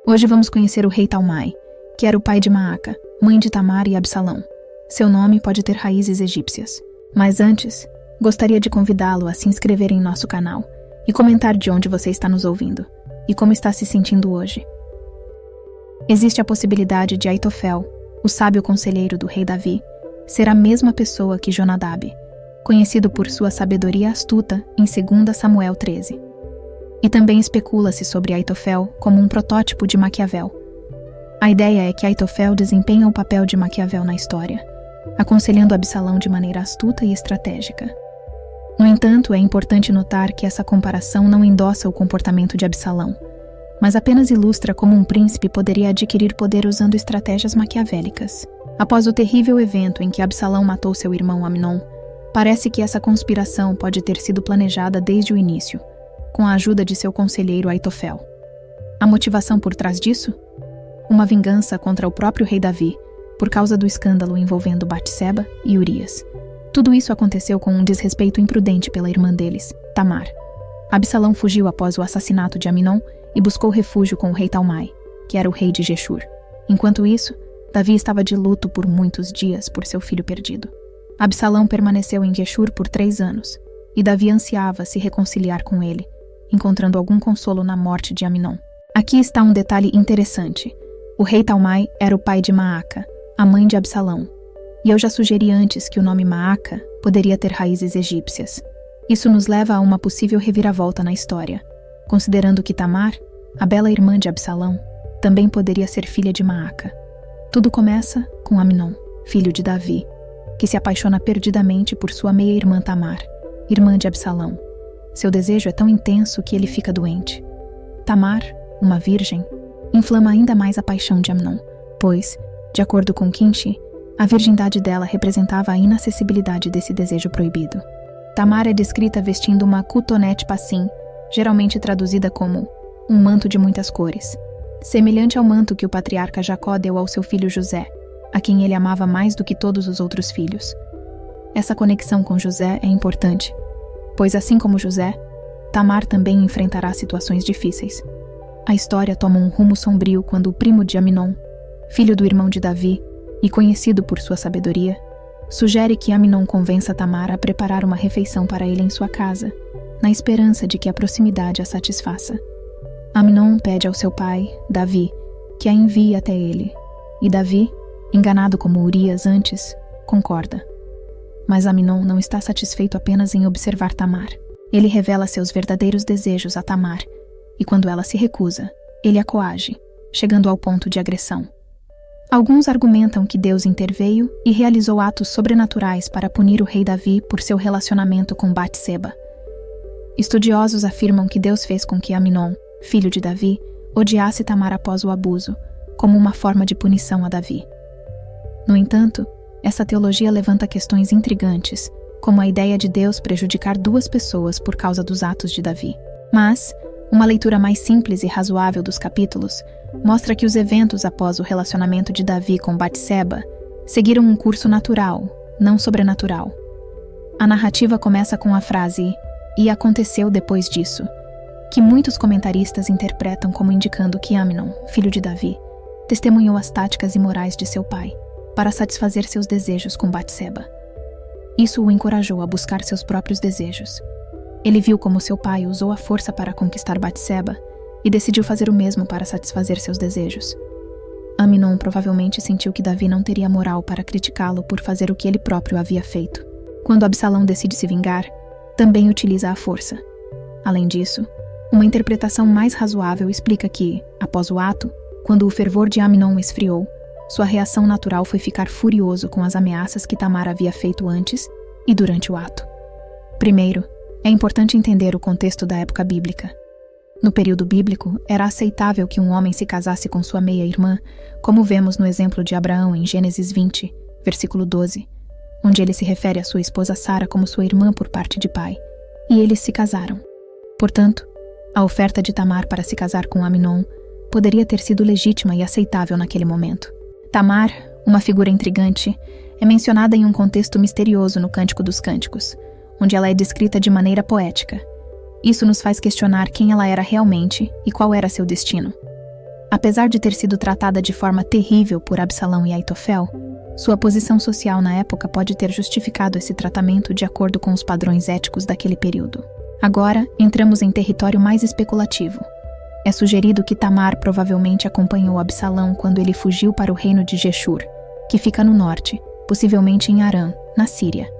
Hoje vamos conhecer o rei Talmai, que era o pai de Maaca, mãe de Tamar e Absalão. Seu nome pode ter raízes egípcias. Mas antes, gostaria de convidá-lo a se inscrever em nosso canal e comentar de onde você está nos ouvindo e como está se sentindo hoje. Existe a possibilidade de Aitofel, o sábio conselheiro do rei Davi, ser a mesma pessoa que Jonadab, conhecido por sua sabedoria astuta em 2 Samuel 13. E também especula-se sobre Aitofel como um protótipo de Maquiavel. A ideia é que Aitofel desempenha o papel de Maquiavel na história, aconselhando Absalão de maneira astuta e estratégica. No entanto, é importante notar que essa comparação não endossa o comportamento de Absalão, mas apenas ilustra como um príncipe poderia adquirir poder usando estratégias maquiavélicas. Após o terrível evento em que Absalão matou seu irmão Amnon, parece que essa conspiração pode ter sido planejada desde o início, com a ajuda de seu conselheiro Aitofel. A motivação por trás disso? Uma vingança contra o próprio rei Davi, por causa do escândalo envolvendo Batseba e Urias. Tudo isso aconteceu com um desrespeito imprudente pela irmã deles, Tamar. Absalão fugiu após o assassinato de Amnon e buscou refúgio com o rei Talmai, que era o rei de Geshur. Enquanto isso, Davi estava de luto por muitos dias por seu filho perdido. Absalão permaneceu em Geshur por 3 anos, e Davi ansiava se reconciliar com ele, encontrando algum consolo na morte de Amnon. Aqui está um detalhe interessante. O rei Talmai era o pai de Maaca, a mãe de Absalão. E eu já sugeri antes que o nome Maaca poderia ter raízes egípcias. Isso nos leva a uma possível reviravolta na história, considerando que Tamar, a bela irmã de Absalão, também poderia ser filha de Maaca. Tudo começa com Amnon, filho de Davi, que se apaixona perdidamente por sua meia-irmã Tamar, irmã de Absalão. Seu desejo é tão intenso que ele fica doente. Tamar, uma virgem, inflama ainda mais a paixão de Amnon, pois, de acordo com Kinshi, a virgindade dela representava a inacessibilidade desse desejo proibido. Tamar é descrita vestindo uma kutonet passim, geralmente traduzida como um manto de muitas cores, semelhante ao manto que o patriarca Jacó deu ao seu filho José, a quem ele amava mais do que todos os outros filhos. Essa conexão com José é importante, pois assim como José, Tamar também enfrentará situações difíceis. A história toma um rumo sombrio quando o primo de Amnon, filho do irmão de Davi e conhecido por sua sabedoria, sugere que Amnon convença Tamar a preparar uma refeição para ele em sua casa, na esperança de que a proximidade a satisfaça. Amnon pede ao seu pai, Davi, que a envie até ele, e Davi, enganado como Urias antes, concorda. Mas Amnon não está satisfeito apenas em observar Tamar. Ele revela seus verdadeiros desejos a Tamar, e quando ela se recusa, ele a coage, chegando ao ponto de agressão. Alguns argumentam que Deus interveio e realizou atos sobrenaturais para punir o rei Davi por seu relacionamento com Batseba. Estudiosos afirmam que Deus fez com que Amnon, filho de Davi, odiasse Tamar após o abuso, como uma forma de punição a Davi. No entanto, essa teologia levanta questões intrigantes, como a ideia de Deus prejudicar 2 pessoas por causa dos atos de Davi. Mas, uma leitura mais simples e razoável dos capítulos mostra que os eventos após o relacionamento de Davi com Batseba seguiram um curso natural, não sobrenatural. A narrativa começa com a frase "e aconteceu depois disso", que muitos comentaristas interpretam como indicando que Amnon, filho de Davi, testemunhou as táticas imorais de seu pai para satisfazer seus desejos com Batseba. Isso o encorajou a buscar seus próprios desejos. Ele viu como seu pai usou a força para conquistar Batseba e decidiu fazer o mesmo para satisfazer seus desejos. Amnon provavelmente sentiu que Davi não teria moral para criticá-lo por fazer o que ele próprio havia feito. Quando Absalão decide se vingar, também utiliza a força. Além disso, uma interpretação mais razoável explica que, após o ato, quando o fervor de Amnon esfriou, sua reação natural foi ficar furioso com as ameaças que Tamar havia feito antes e durante o ato. Primeiro, é importante entender o contexto da época bíblica. No período bíblico, era aceitável que um homem se casasse com sua meia-irmã, como vemos no exemplo de Abraão em Gênesis 20, versículo 12, onde ele se refere à sua esposa Sara como sua irmã por parte de pai, e eles se casaram. Portanto, a oferta de Tamar para se casar com Amnon poderia ter sido legítima e aceitável naquele momento. Tamar, uma figura intrigante, é mencionada em um contexto misterioso no Cântico dos Cânticos, onde ela é descrita de maneira poética. Isso nos faz questionar quem ela era realmente e qual era seu destino. Apesar de ter sido tratada de forma terrível por Absalão e Aitofel, sua posição social na época pode ter justificado esse tratamento de acordo com os padrões éticos daquele período. Agora, entramos em território mais especulativo. É sugerido que Tamar provavelmente acompanhou Absalão quando ele fugiu para o reino de Geshur, que fica no norte, possivelmente em Arã, na Síria.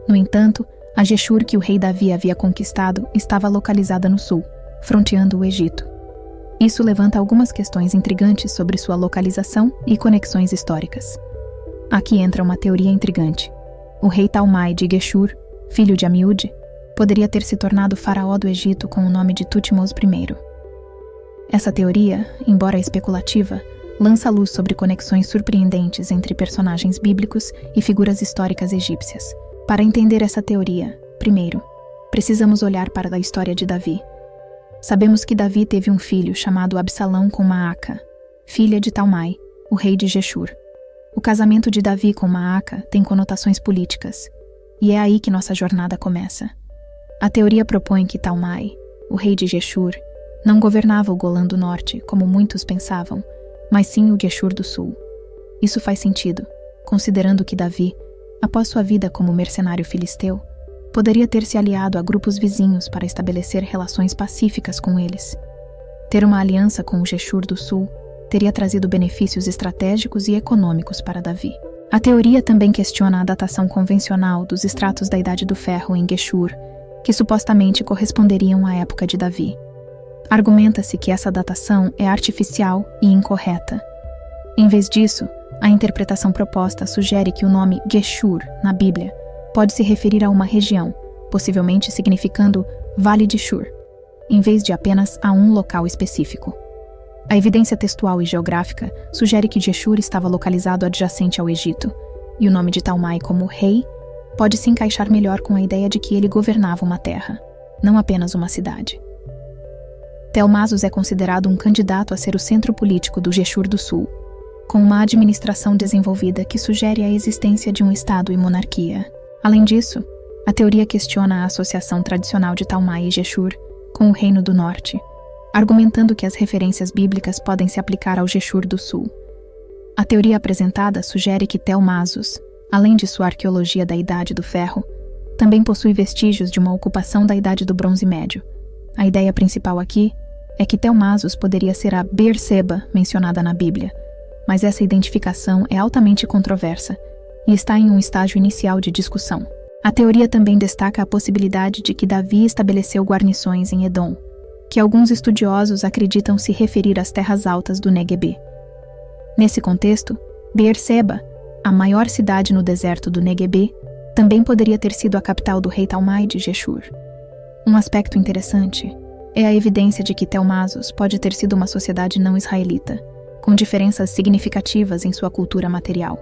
No entanto, a Geshur que o rei Davi havia conquistado estava localizada no sul, fronteando o Egito. Isso levanta algumas questões intrigantes sobre sua localização e conexões históricas. Aqui entra uma teoria intrigante. O rei Talmai de Geshur, filho de Amiúde, poderia ter se tornado faraó do Egito com o nome de Tutmos I. Essa teoria, embora especulativa, lança luz sobre conexões surpreendentes entre personagens bíblicos e figuras históricas egípcias. Para entender essa teoria, primeiro, precisamos olhar para a história de Davi. Sabemos que Davi teve um filho chamado Absalão com Maaca, filha de Talmai, o rei de Geshur. O casamento de Davi com Maaca tem conotações políticas, e é aí que nossa jornada começa. A teoria propõe que Talmai, o rei de Geshur, não governava o Golã do Norte, como muitos pensavam, mas sim o Geshur do Sul. Isso faz sentido, considerando que Davi, após sua vida como mercenário filisteu, poderia ter se aliado a grupos vizinhos para estabelecer relações pacíficas com eles. Ter uma aliança com o Geshur do Sul teria trazido benefícios estratégicos e econômicos para Davi. A teoria também questiona a datação convencional dos estratos da Idade do Ferro em Geshur, que supostamente corresponderiam à época de Davi. Argumenta-se que essa datação é artificial e incorreta. Em vez disso, a interpretação proposta sugere que o nome Geshur, na Bíblia, pode se referir a uma região, possivelmente significando Vale de Shur, em vez de apenas a um local específico. A evidência textual e geográfica sugere que Geshur estava localizado adjacente ao Egito, e o nome de Talmai como rei pode se encaixar melhor com a ideia de que ele governava uma terra, não apenas uma cidade. Telmasos é considerado um candidato a ser o centro político do Geshur do Sul, com uma administração desenvolvida que sugere a existência de um estado e monarquia. Além disso, a teoria questiona a associação tradicional de Talmai e Geshur com o Reino do Norte, argumentando que as referências bíblicas podem se aplicar ao Geshur do Sul. A teoria apresentada sugere que Telmasos, além de sua arqueologia da Idade do Ferro, também possui vestígios de uma ocupação da Idade do Bronze Médio. A ideia principal aqui é que Telmasos poderia ser a Beerseba mencionada na Bíblia, mas essa identificação é altamente controversa e está em um estágio inicial de discussão. A teoria também destaca a possibilidade de que Davi estabeleceu guarnições em Edom, que alguns estudiosos acreditam se referir às terras altas do Negueb. Nesse contexto, Beerseba, a maior cidade no deserto do Negueb, também poderia ter sido a capital do rei Talmai de Geshur. Um aspecto interessante é a evidência de que Telmasos pode ter sido uma sociedade não israelita, com diferenças significativas em sua cultura material,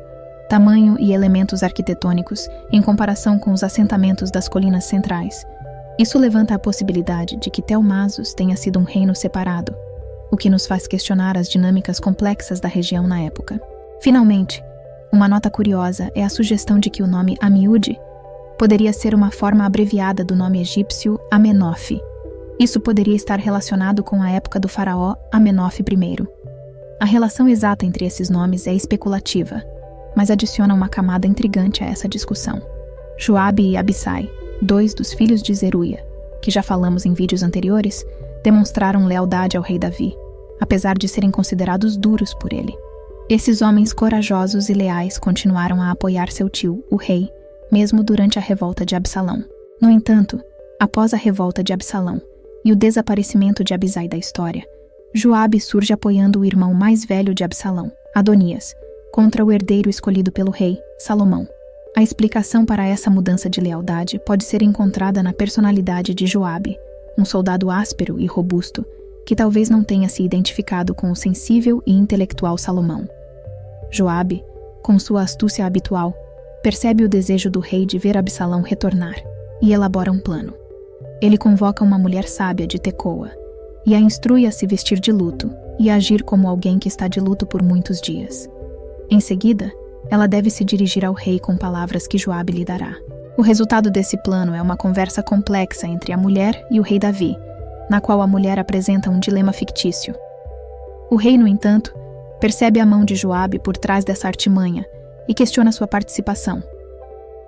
tamanho e elementos arquitetônicos em comparação com os assentamentos das colinas centrais. Isso levanta a possibilidade de que Telmasos tenha sido um reino separado, o que nos faz questionar as dinâmicas complexas da região na época. Finalmente, uma nota curiosa é a sugestão de que o nome Amiúde poderia ser uma forma abreviada do nome egípcio Amenoph. Isso poderia estar relacionado com a época do faraó Amenoph I. A relação exata entre esses nomes é especulativa, mas adiciona uma camada intrigante a essa discussão. Joabe e Abissai, dois dos filhos de Zeruia, que já falamos em vídeos anteriores, demonstraram lealdade ao rei Davi, apesar de serem considerados duros por ele. Esses homens corajosos e leais continuaram a apoiar seu tio, o rei, mesmo durante a revolta de Absalão. No entanto, após a revolta de Absalão e o desaparecimento de Abisai da história, Joabe surge apoiando o irmão mais velho de Absalão, Adonias, contra o herdeiro escolhido pelo rei, Salomão. A explicação para essa mudança de lealdade pode ser encontrada na personalidade de Joabe, um soldado áspero e robusto, que talvez não tenha se identificado com o sensível e intelectual Salomão. Joabe, com sua astúcia habitual, percebe o desejo do rei de ver Absalão retornar e elabora um plano. Ele convoca uma mulher sábia de Tecoa e a instrui a se vestir de luto e a agir como alguém que está de luto por muitos dias. Em seguida, ela deve se dirigir ao rei com palavras que Joabe lhe dará. O resultado desse plano é uma conversa complexa entre a mulher e o rei Davi, na qual a mulher apresenta um dilema fictício. O rei, no entanto, percebe a mão de Joabe por trás dessa artimanha e questiona sua participação.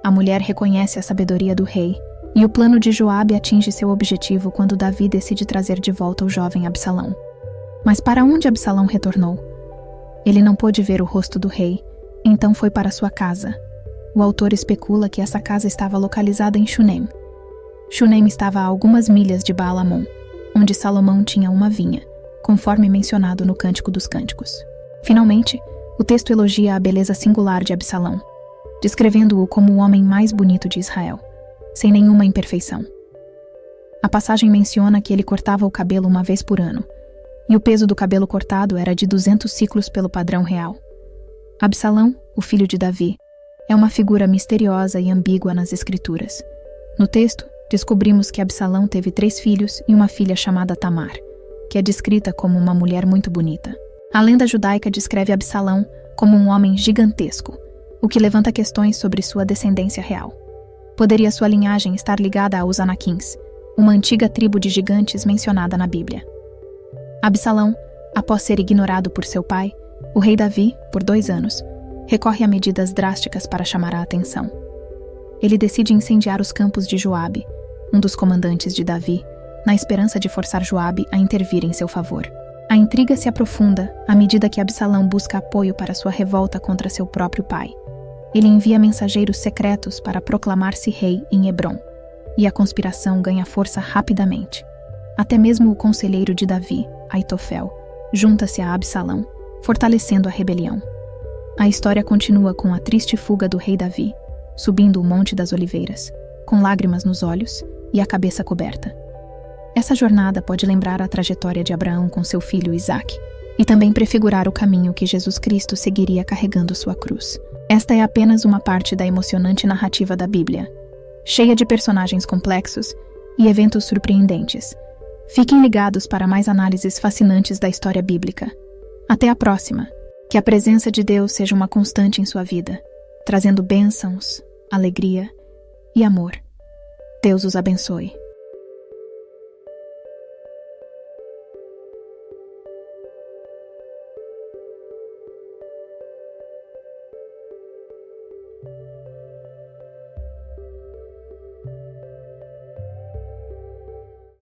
A mulher reconhece a sabedoria do rei e o plano de Joabe atinge seu objetivo quando Davi decide trazer de volta o jovem Absalão. Mas para onde Absalão retornou? Ele não pôde ver o rosto do rei, então foi para sua casa. O autor especula que essa casa estava localizada em Shunem. Shunem estava a algumas milhas de Baal-Hamon, onde Salomão tinha uma vinha, conforme mencionado no Cântico dos Cânticos. Finalmente, o texto elogia a beleza singular de Absalão, descrevendo-o como o homem mais bonito de Israel, sem nenhuma imperfeição. A passagem menciona que ele cortava o cabelo uma vez por ano, e o peso do cabelo cortado era de 200 ciclos pelo padrão real. Absalão, o filho de Davi, é uma figura misteriosa e ambígua nas Escrituras. No texto, descobrimos que Absalão teve 3 filhos e uma filha chamada Tamar, que é descrita como uma mulher muito bonita. A lenda judaica descreve Absalão como um homem gigantesco, o que levanta questões sobre sua descendência real. Poderia sua linhagem estar ligada aos Anaquins, uma antiga tribo de gigantes mencionada na Bíblia. Absalão, após ser ignorado por seu pai, o rei Davi, por 2 anos, recorre a medidas drásticas para chamar a atenção. Ele decide incendiar os campos de Joabe, um dos comandantes de Davi, na esperança de forçar Joabe a intervir em seu favor. A intriga se aprofunda à medida que Absalão busca apoio para sua revolta contra seu próprio pai. Ele envia mensageiros secretos para proclamar-se rei em Hebrom, e a conspiração ganha força rapidamente. Até mesmo o conselheiro de Davi, Aitofel, junta-se a Absalão, fortalecendo a rebelião. A história continua com a triste fuga do rei Davi, subindo o Monte das Oliveiras, com lágrimas nos olhos e a cabeça coberta. Essa jornada pode lembrar a trajetória de Abraão com seu filho Isaque, e também prefigurar o caminho que Jesus Cristo seguiria carregando sua cruz. Esta é apenas uma parte da emocionante narrativa da Bíblia, cheia de personagens complexos e eventos surpreendentes. Fiquem ligados para mais análises fascinantes da história bíblica. Até a próxima! Que a presença de Deus seja uma constante em sua vida, trazendo bênçãos, alegria e amor. Deus os abençoe.